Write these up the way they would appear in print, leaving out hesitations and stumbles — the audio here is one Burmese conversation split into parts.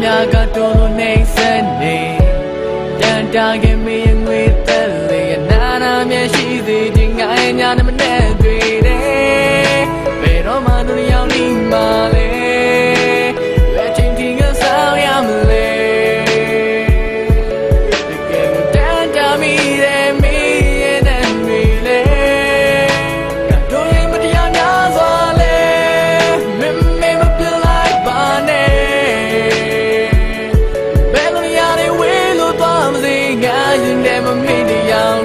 များကတိုးလို့နေစနေတန်တာခင်မင်းငွေတက်လေနာနာမျက်ရှိသေးခြင်းငါရဲ့ညာနဲ့မနဲ့တွေ့တယ်ဘယ်တော့မှသူရောက်နေမှာလဲဘယ်ချိန်ထိကဆောင်ရမလဲတကယ်ကိုတန်တာမိတယ်မင်းရဲ့နဲ့မိလေတို့ရင်မတရားများစွာလဲမမပြလိုက်ပါနဲ့ဘယ်လိုရလဲဝေးလို့သွားမစေငါရင်ထဲမှာမင်းတရား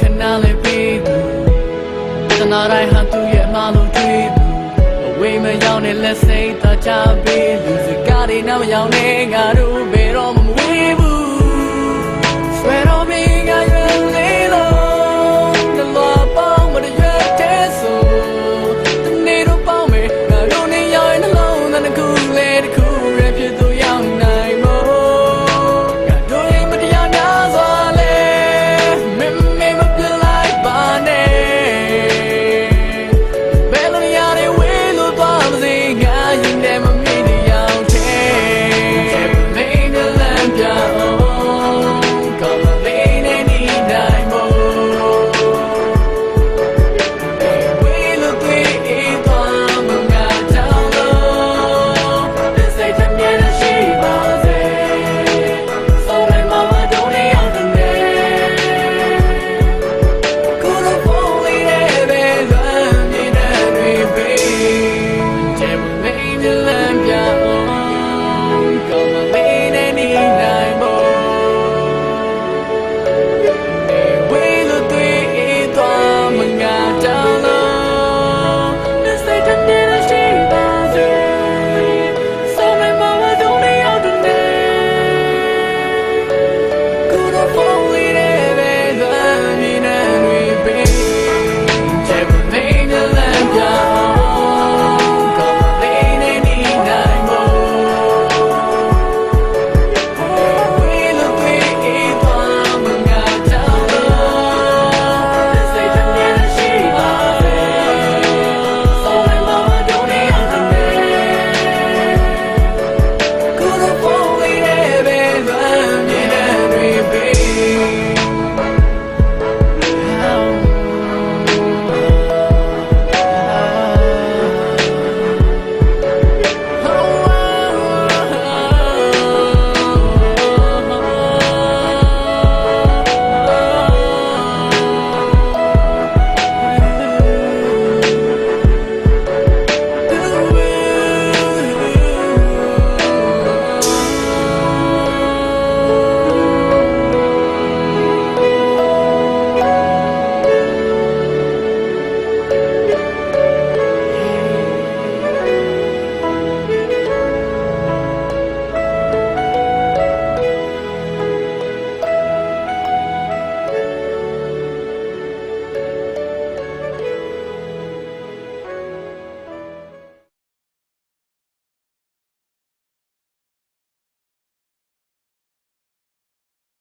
ခဏလေးပြီးသူတနာတိုင်းဟာသူရဲ့အမှလို့တွေ့သူအဝေးမရောက်နဲ့လက်စိတ်သာချပေးလူစကားတွေနောက်မရောက်နဲ့ငါတို့ဘယ်တော့